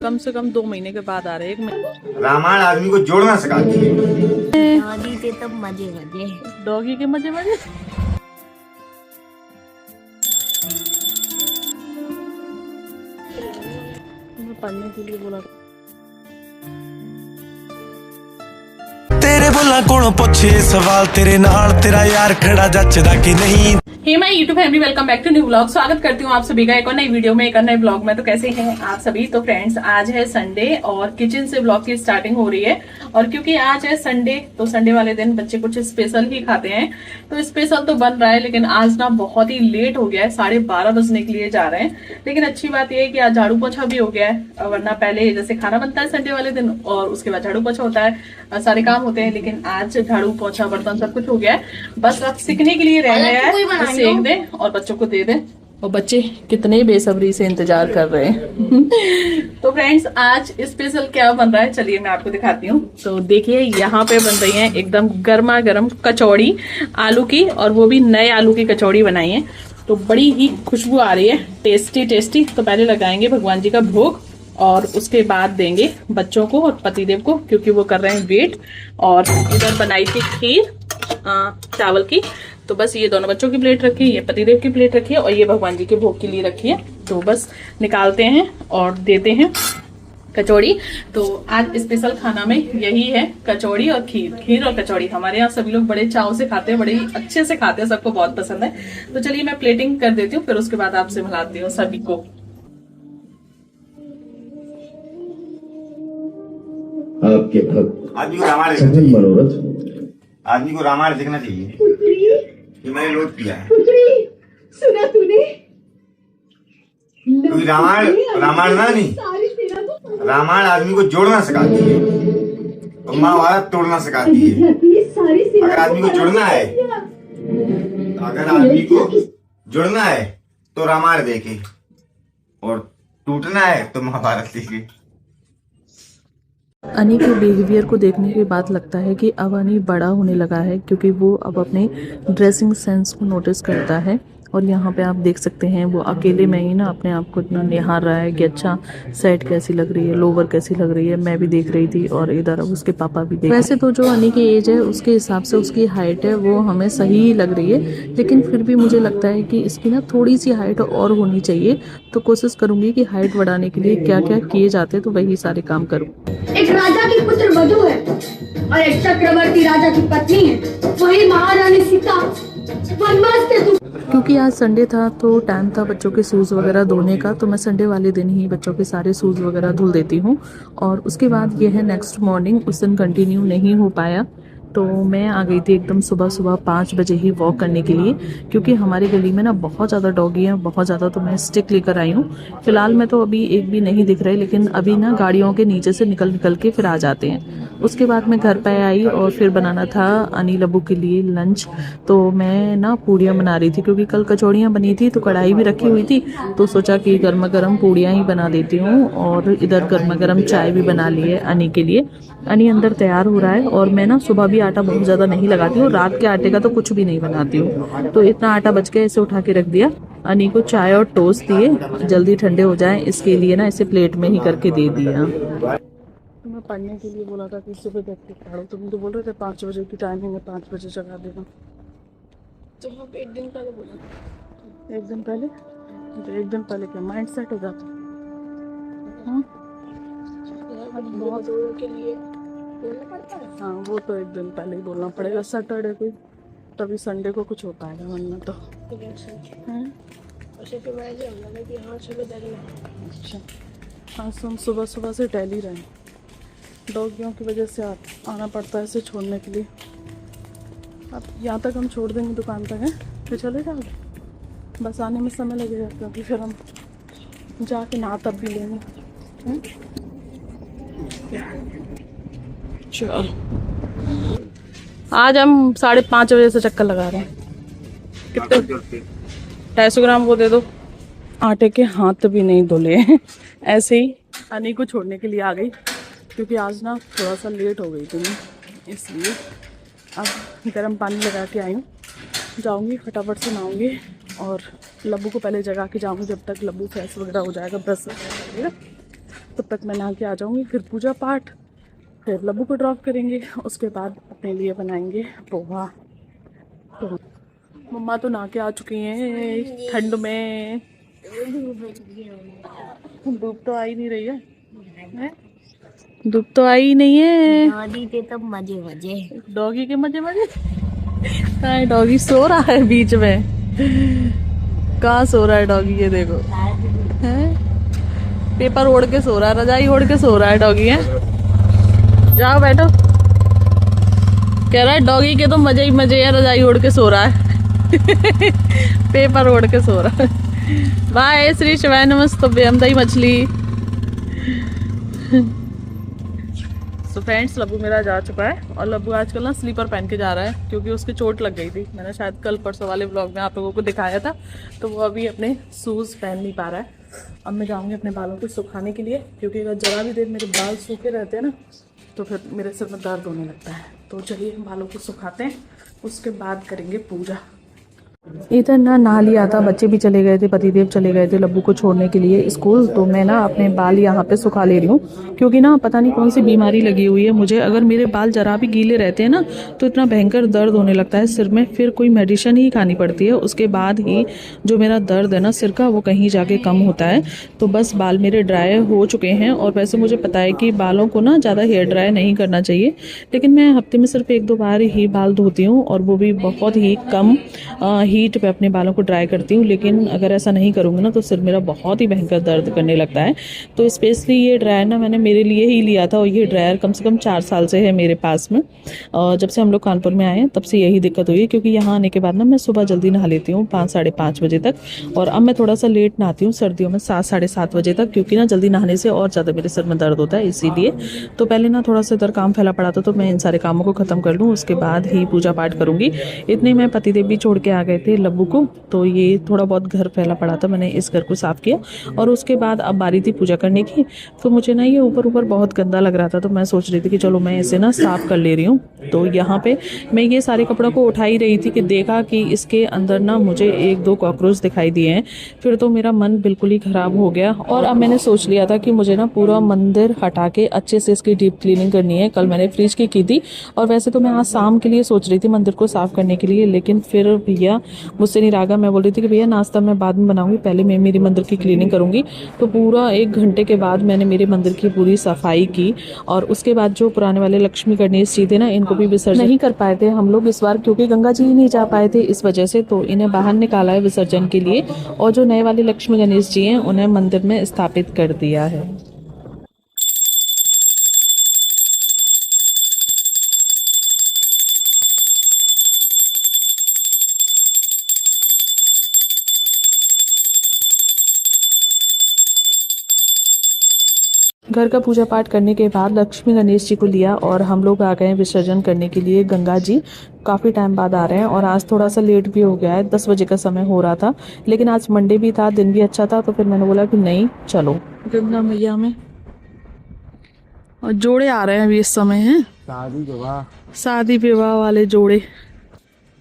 कम से कम 2 महीने के बाद आ रहे हैं, 1 महीने। रामायण आदमी को जोड़ना सिखाती है। डॉगी के तब मजे मजे, डॉगी के मजे मजे। पढ़ने के लिए बोला तेरे बोला कौन पूछे सवाल तेरे नाल तेरा यार खड़ा जचदा कि नहीं। Hey my YouTube family, welcome back to new blog. स्वागत करती हूँ आप सभी का एक और नई वीडियो में, एक और नए ब्लॉग में। तो कैसे हैं आप सभी? तो फ्रेंड्स, आज है संडे और किचन से ब्लॉग की स्टार्टिंग हो रही है। और क्योंकि आज है संडे, तो संडे वाले दिन बच्चे कुछ स्पेशल ही खाते हैं। तो स्पेशल तो बन रहा है, लेकिन आज ना बहुत ही लेट हो गया है, 12:30 बजने के लिए जा रहे हैं। लेकिन अच्छी बात यह है कि आज झाड़ू पोछा भी हो गया है, वरना पहले जैसे खाना बनता है संडे वाले दिन और उसके बाद झाड़ू पोछा होता है, सारे काम होते हैं। लेकिन आज झाड़ू पोछा बर्तन सब कुछ हो गया है, बस अब सीखने के लिए रह गया है। सेक दें और बच्चों को दे दें, और बच्चे कितने बेसब्री से इंतजार कर रहे हैं। तो फ्रेंड्स, आज स्पेशल क्या बन रहा है, चलिए मैं आपको दिखाती हूँ। तो देखिए, यहाँ पे बन रही है एकदम गर्मा गर्म कचौड़ी आलू की, और वो भी नए आलू की कचौड़ी बनाई है। तो बड़ी ही खुशबू आ रही है, टेस्टी टेस्टी। तो पहले लगाएंगे भगवान जी का भोग और उसके बाद देंगे बच्चों को और पतिदेव को, क्योंकि वो कर रहे हैं वेट। और इधर बनाई थी खीर चावल की। तो बस ये दोनों बच्चों की प्लेट रखी है, ये पतिदेव की प्लेट रखी है, और ये भगवान जी के भोग के लिए रखी है। तो बस निकालते हैं और देते हैं कचौड़ी। तो आज स्पेशल खाना में यही है, कचौड़ी और खीर। खीर और कचौड़ी हमारे यहाँ सभी लोग बड़े चाव से खाते हैं, बड़े ही अच्छे से खाते हैं, सबको बहुत पसंद है। तो चलिए मैं प्लेटिंग कर देती हूँ, फिर उसके बाद आपसे मिलाती हूँ सभी को। आपके भक्त आदमी को रामायण देखना सजन चाहिए। मनोरथ आदमी को रामायण देखना चाहिए। ये मैंने नोट किया है। सुना तूने? क्योंकि रामायण ना नहीं, रामायण आदमी को जोड़ना सिखाती है और महाभारत तोड़ना सिखाती है। अगर आदमी को जुड़ना है, जुड़ना है तो रामायण देखे, और टूटना है तो महाभारत देखे। अनी के बिहेवियर को देखने के बाद लगता है कि अब अनी बड़ा होने लगा है, क्योंकि वो अब अपने ड्रेसिंग सेंस को नोटिस करता है। और यहाँ पे आप देख सकते हैं, वो अकेले में ही ना अपने आप को इतना निहार रहा है कि अच्छा सेट कैसी लग रही है, लोवर कैसी लग रही है। मैं भी देख रही थी और इधर अब उसके पापा भी देख। वैसे तो जो अनी की एज है उसके हिसाब से उसकी हाइट है वो हमें सही ही लग रही है, लेकिन फिर भी मुझे लगता है कि इसकी ना थोड़ी सी हाइट और होनी चाहिए। तो कोशिश करूंगी कि हाइट बढ़ाने के लिए क्या क्या किए जाते, तो वही सारे काम करूँ। एक राजा की पुत्र वधू है और एक चक्रवर्ती राजा की पत्नी है। वही महारानी सीता वनवास से क्योंकि आज संडे था तो टाइम था बच्चों के शूज़ वगैरह धोने का, तो मैं संडे वाले दिन ही बच्चों के सारे शूज़ वगैरह धुल देती हूँ। और उसके बाद ये है नेक्स्ट मॉर्निंग, उस दिन कंटिन्यू नहीं हो पाया। तो मैं आ गई थी एकदम सुबह सुबह 5 बजे ही वॉक करने के लिए, क्योंकि हमारे गली में ना बहुत ज़्यादा डॉगी हैं, बहुत ज़्यादा। तो मैं स्टिक लेकर आई हूँ। फिलहाल में तो अभी एक भी नहीं दिख रहे, लेकिन अभी ना गाड़ियों के नीचे से निकल निकल के फिर आ जाते हैं। उसके बाद मैं घर पे आई और फिर बनाना था अनिल अबू के लिए लंच। तो मैं ना पूड़ियाँ बना रही थी, क्योंकि कल कचौड़ियाँ बनी थी तो कढ़ाई भी रखी हुई थी। तो सोचा कि गर्मा गर्म पूड़ियाँ ही बना देती हूँ, और इधर गर्मा गर्म चाय भी बना ली है अनी के लिए। अनी अंदर तैयार हो रहा है, और मैं ना सुबह भी आटा बहुत ज़्यादा नहीं लगाती हूँ, रात के आटे का तो कुछ भी नहीं बनाती हूँ। तो इतना आटा बच गया, इसे उठा के रख दिया। अनी को चाय और टोस्ट दिए, जल्दी ठंडे हो जाएं इसके लिए ना इसे प्लेट में ही करके दे दिया। मैं पढ़ने के लिए बोला था कि सुबह देख के पढ़ो, तुम तो बोल रहे थे 5 बजे की टाइमिंग है, 5 बजे जगा देना। तो हम एक दिन पहले बोला, एक दिन पहले, तो एक दिन पहले क्या माइंड सेट हो जाता। बहुत दूर के लिए बोलना पड़ता है। हाँ, वो तो एक दिन पहले ही बोलना पड़ेगा, सैटरडे को, तभी संडे को कुछ होता है, वरना तो अच्छा। हाँ, हम सुबह सुबह से टहल रहे हैं, डॉगियों की वजह से आना पड़ता है इसे छोड़ने के लिए। अब यहाँ तक हम छोड़ देंगे दुकान तक है, फिर चले जाओगे, बस आने में समय लगेगा, क्योंकि फिर हम जाके नहा तब भी लेंगे। चलो, आज हम 5:30 बजे से चक्कर लगा रहे हैं। कितने 250 ग्राम वो दे दो। आटे के हाथ भी नहीं धुले ऐसे ही अनी को छोड़ने के लिए आ गई, क्योंकि आज ना थोड़ा सा लेट हो गई थी मैं, इसलिए अब गर्म पानी लगा के आई हूँ। जाऊँगी फटाफट से नहाऊँगी और लब्बू को पहले जगा के जाऊँगी, जब तक लब्बू फ्रेश वगैरह हो जाएगा, ब्रश वगैरह। तब तक मैं नहा के आ जाऊंगी, फिर पूजा पाठ, फिर लब्बू को ड्रॉप करेंगे, उसके बाद अपने लिए बनाएंगे पोहा। तो मम्मा तो नहा के आ चुकी हैं ठंड में। धूप तो आ ही नहीं रही है, धूप तो आई नहीं है। दादी के तब मजे मजे। डॉगी के मजे मजे। कहाँ है डॉगी? सो रहा है बीच में। कहाँ सो रहा है डॉगी? ये देखो है, पेपर ओढ़ के सो रहा है, रजाई ओढ़ के सो रहा है डॉगी है। जाओ बैठो। कह रहा है डॉगी के तो मजे ही मजे है, रजाई ओढ़ के सो रहा है। पेपर ओढ़ के सो रहा है। बाय श्री शिवाय नमस्तुभ्यं हमदई मछली। तो फ्रेंड्स लब्बू मेरा जा चुका है और लब्बू आजकल ना स्लीपर पहन के जा रहा है क्योंकि उसकी चोट लग गई थी। मैंने शायद कल परसों वाले व्लॉग में आप लोगों को दिखाया था। तो वो अभी अपने शूज़ पहन नहीं पा रहा है। अब मैं जाऊंगी अपने बालों को सुखाने के लिए, क्योंकि अगर जरा भी देर मेरे बाल सूखे रहते हैं ना तो फिर मेरे सिर में दर्द होने लगता है। तो चलिए हम बालों को सुखाते हैं, उसके बाद करेंगे पूजा। इधर ना नहा लिया था, बच्चे भी चले गए थे, पतिदेव चले गए थे लब्बू को छोड़ने के लिए स्कूल। तो मैं ना अपने बाल यहाँ पे सुखा ले रही हूँ, क्योंकि ना पता नहीं कौन सी बीमारी लगी हुई है मुझे। अगर मेरे बाल जरा भी गीले रहते हैं ना तो इतना भयंकर दर्द होने लगता है सिर में, फिर कोई मेडिसिन ही खानी पड़ती है, उसके बाद ही जो मेरा दर्द है ना सिर का वो कहीं जाके कम होता है। तो बस बाल मेरे ड्राई हो चुके हैं, और वैसे मुझे पता है कि बालों को ना ज़्यादा हेयर ड्राई नहीं करना चाहिए, लेकिन मैं हफ्ते में सिर्फ 1-2 बार ही बाल धोती हूँ, और वो भी बहुत ही कम हीट पे अपने बालों को ड्राई करती हूँ। लेकिन अगर ऐसा नहीं करूँगी ना तो सिर मेरा बहुत ही भयंकर दर्द करने लगता है। तो स्पेशली ये ड्रायर ना मैंने मेरे लिए ही लिया था, और ये ड्रायर कम से कम 4 साल से है मेरे पास में। और जब से हम लोग कानपुर में आए हैं तब से यही दिक्कत हुई है, क्योंकि यहाँ आने के बाद ना मैं सुबह जल्दी नहा लेती हूँ 5-5:30 बजे तक, और अब मैं थोड़ा सा लेट नहाती हूँ सर्दियों में 7-7:30 बजे तक, क्योंकि ना जल्दी नहाने से और ज़्यादा मेरे सिर में दर्द होता है इसीलिए। तो पहले ना थोड़ा सा इधर काम फैला पड़ा था, तो मैं इन सारे कामों को ख़त्म कर लूँ, उसके बाद ही पूजा पाठ करूँगी। इतने में पतिदेव भी छोड़ के आ गए थे लब्बू को, तो ये थोड़ा बहुत घर फैला पड़ा था, मैंने इस घर को साफ़ किया, और उसके बाद अब बारी थी पूजा करने की। तो मुझे ना ये ऊपर बहुत गंदा लग रहा था, तो मैं सोच रही थी कि चलो मैं इसे ना साफ़ कर ले रही हूँ। तो यहाँ पे मैं ये सारे कपड़ों को उठा ही रही थी कि देखा कि इसके अंदर ना मुझे 1-2 कॉकरोच दिखाई दिए हैं। फिर तो मेरा मन बिल्कुल ही ख़राब हो गया, और अब मैंने सोच लिया था कि मुझे ना पूरा मंदिर हटा के अच्छे से इसकी डीप क्लीनिंग करनी है। कल मैंने फ्रिज की थी, और वैसे तो मैं आज शाम के लिए सोच रही थी मंदिर को साफ़ करने के लिए, लेकिन फिर भैया मुझसे नहीं रहा। मैं बोल रही थी कि भैया नाश्ता मैं बाद में बनाऊंगी, पहले मैं मेरी मंदिर की क्लीनिंग करूंगी। तो पूरा 1 घंटे के बाद मैंने मेरे मंदिर की पूरी सफाई की, और उसके बाद जो पुराने वाले लक्ष्मी गणेश जी थे ना इनको भी विसर्जन नहीं कर पाए थे हम लोग इस बार, क्योंकि गंगा जी नहीं जा पाए थे इस वजह से, तो इन्हें बाहर निकाला है विसर्जन के लिए, और जो नए वाले लक्ष्मी गणेश जी हैं उन्हें मंदिर में स्थापित कर दिया है। घर का पूजा पाठ करने के बाद लक्ष्मी गणेश जी को लिया, और हम लोग आ गए विसर्जन करने के लिए। गंगा जी काफ़ी टाइम बाद आ रहे हैं, और आज थोड़ा सा लेट भी हो गया है, 10 बजे का समय हो रहा था, लेकिन आज मंडे भी था, दिन भी अच्छा था, तो फिर मैंने बोला कि नहीं चलो गंगा मैया में। और जोड़े आ रहे हैं अभी इस समय हैं, शादी विवाह वाले जोड़े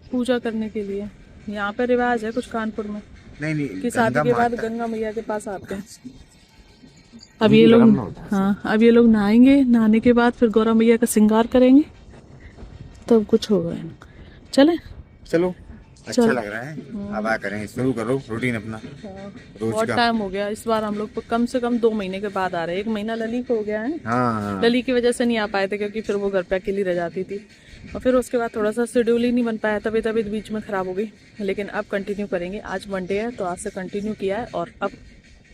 पूजा करने के लिए। यहाँ पे रिवाज है कुछ कानपुर में नहीं कि शादी के बाद गंगा मैया के पास आते हैं। अब ये लोग अब ये लोग नहाएंगे, नहाने के बाद फिर गौरा मैया का श्रृंगार करेंगे, तब कुछ होगा। चले चलो अच्छा लग रहा है, अब आ करें शुरू करो रूटीन अपना रोज बहुत का। टाइम हो गया, इस बार हम लोग कम से कम 2 महीने के बाद आ रहे हैं। 1 महीना लली को हो गया है। हाँ लली की वजह से नहीं आ पाए थे, क्योंकि फिर वो घर पे अकेली रह जाती थी, और फिर उसके बाद थोड़ा सा शेड्यूल ही नहीं बन पाया, तबीयत बीच में खराब हो गई। लेकिन अब कंटिन्यू करेंगे, आज मंडे है तो आज से कंटिन्यू किया है, और अब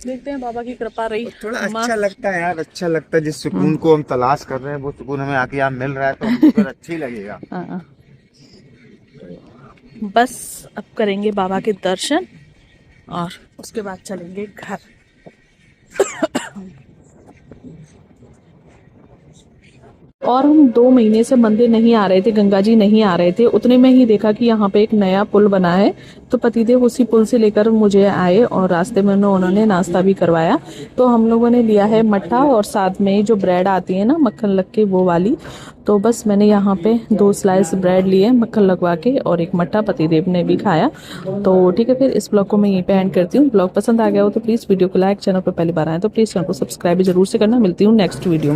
देखते हैं बाबा की कृपा रही। थोड़ा अच्छा लगता है यार, अच्छा लगता है। जिस सुकून को हम तलाश कर रहे हैं वो सुकून हमें आके यहाँ मिल रहा है, तो हमको फिर अच्छा ही लगेगा। बस अब करेंगे बाबा के दर्शन, और उसके बाद चलेंगे घर। और हम 2 महीने से मंदिर नहीं आ रहे थे, गंगा जी नहीं आ रहे थे। उतने में ही देखा कि यहाँ पे एक नया पुल बना है, तो पतिदेव उसी पुल से लेकर मुझे आए और रास्ते में उन्होंने नाश्ता भी करवाया। तो हम लोगों ने लिया है मट्ठा और साथ में जो ब्रेड आती है ना मक्खन लग के वो वाली, तो बस मैंने यहाँ पे 2 स्लाइस ब्रेड लिए मक्खन लगवा के और एक मट्ठा पतिदेव ने भी खाया। तो ठीक है, फिर इस ब्लॉग को मैं यहीं पे एंड करती हूँ। ब्लॉग पसंद आ गया हो तो प्लीज़ वीडियो को लाइक, चैनल पर पहली बार आए तो प्लीज़ चैनल को सब्सक्राइब जरूर से करना। मिलती हूँ नेक्स्ट वीडियो में।